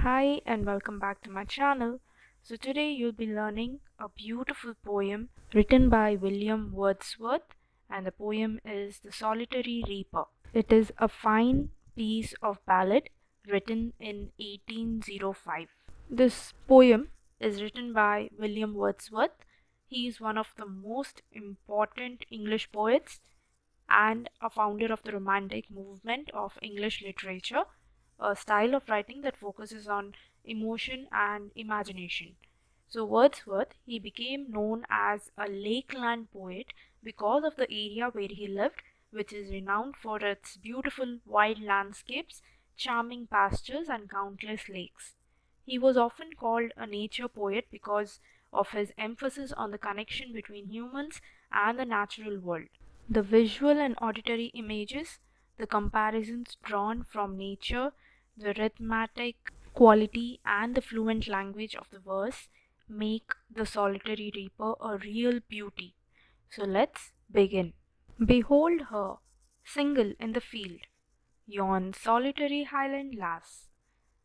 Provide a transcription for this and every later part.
Hi and welcome back to my channel. So today you'll be learning a beautiful poem written by William Wordsworth, and the poem is The Solitary Reaper. It is a fine piece of ballad written in 1805. This poem is written by William Wordsworth. He is one of the most important English poets and a founder of the Romantic movement of English literature, a style of writing that focuses on emotion and imagination. So Wordsworth, he became known as a lakeland poet because of the area where he lived, which is renowned for its beautiful wild landscapes, charming pastures, and countless lakes. He was often called a nature poet because of his emphasis on the connection between humans and the natural world. The visual and auditory images, the comparisons drawn from nature, the rhythmic quality, and the fluent language of the verse make the solitary reaper a real beauty. So let's begin. Behold her, single in the field, yon solitary highland lass,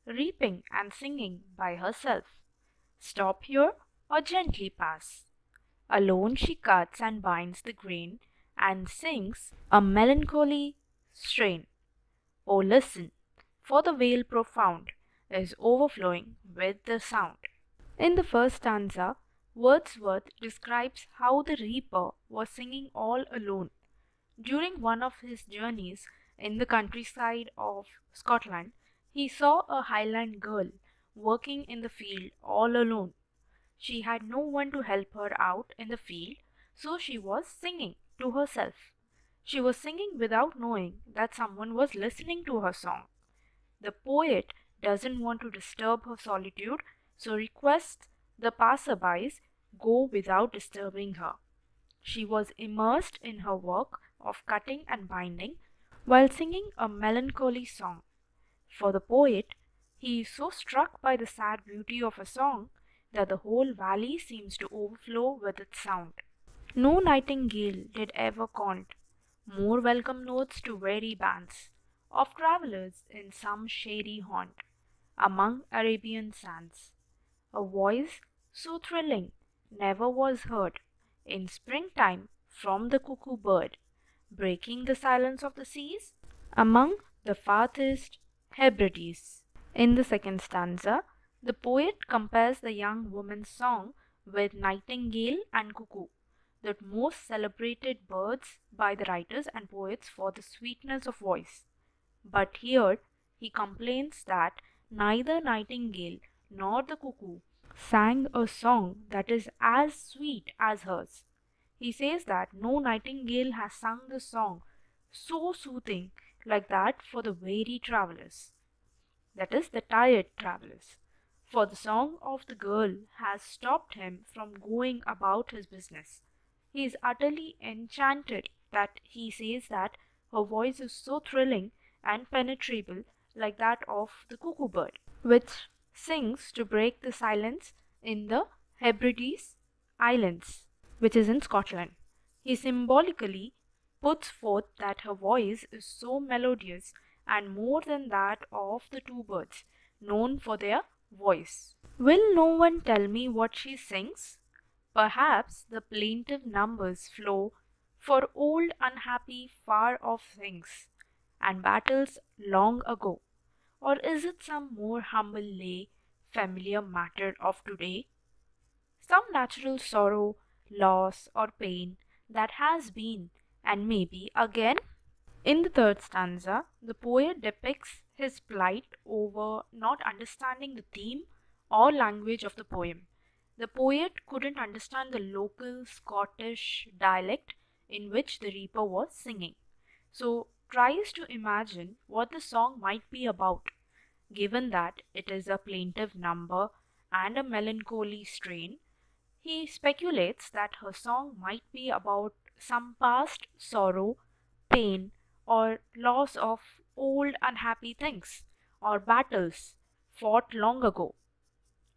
reaping and singing by herself. Stop here or gently pass. Alone she cuts and binds the grain, and sings a melancholy strain. Oh, listen, for the vale profound is overflowing with the sound. In the first stanza, Wordsworth describes how the reaper was singing all alone. During one of his journeys in the countryside of Scotland, he saw a Highland girl working in the field all alone. She had no one to help her out in the field, so she was singing to herself. She was singing without knowing that someone was listening to her song. The poet doesn't want to disturb her solitude, so requests the passerbys go without disturbing her. She was immersed in her work of cutting and binding while singing a melancholy song. For the poet, he is so struck by the sad beauty of a song that the whole valley seems to overflow with its sound. No nightingale did ever caunt more welcome notes to weary bands of travellers in some shady haunt among Arabian sands. A voice so thrilling never was heard in springtime from the cuckoo bird, breaking the silence of the seas among the farthest Hebrides. In the second stanza, the poet compares the young woman's song with nightingale and cuckoo, the most celebrated birds by the writers and poets for the sweetness of voice. But here he complains that neither nightingale nor the cuckoo sang a song that is as sweet as hers. He says that no nightingale has sung the song so soothing like that for the weary travelers, that is, the tired travelers. For the song of the girl has stopped him from going about his business. He is utterly enchanted that he says that her voice is so thrilling and penetrable like that of the cuckoo bird, which sings to break the silence in the Hebrides Islands, which is in Scotland. He symbolically puts forth that her voice is so melodious and more than that of the two birds, known for their voice. Will no one tell me what she sings? Perhaps the plaintive numbers flow for old unhappy far off things and battles long ago. Or is it some more humble lay, familiar matter of today? Some natural sorrow, loss, or pain that has been and may be again? In the third stanza, the poet depicts his plight over not understanding the theme or language of the poem. The poet couldn't understand the local Scottish dialect in which the reaper was singing, so tries to imagine what the song might be about, given that it is a plaintive number and a melancholy strain. He speculates that her song might be about some past sorrow, pain, or loss of old unhappy things, or battles fought long ago.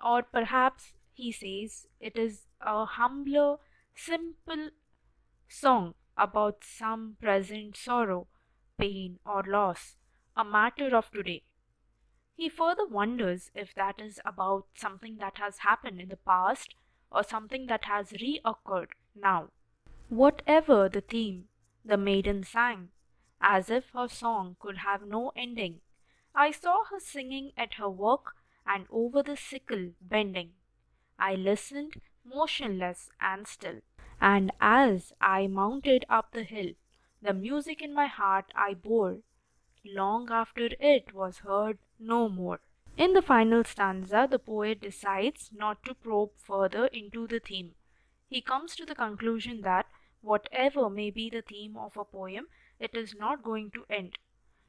Or perhaps he says it is a humbler, simple song about some present sorrow, pain, or loss, a matter of today. He further wonders if that is about something that has happened in the past or something that has reoccurred now. Whatever the theme, the maiden sang, as if her song could have no ending. I saw her singing at her work and over the sickle bending. I listened, motionless and still. And as I mounted up the hill, the music in my heart I bore, long after it was heard no more. In the final stanza, the poet decides not to probe further into the theme. He comes to the conclusion that whatever may be the theme of a poem, it is not going to end.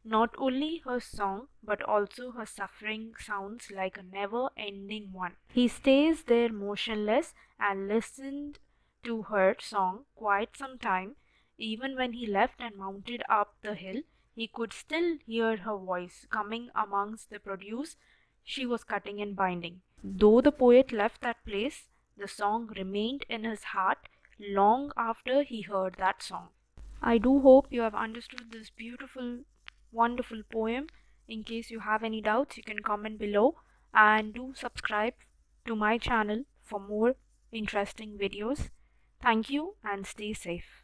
Not only her song, but also her suffering sounds like a never ending one. He stays there motionless and listened to her song quite some time. Even when he left and mounted up the hill, he could still hear her voice coming amongst the produce she was cutting and binding. Though the poet left that place, the song remained in his heart long after he heard that song. I do hope you have understood this beautiful, wonderful poem. In case you have any doubts, you can comment below and do subscribe to my channel for more interesting videos. Thank you and stay safe.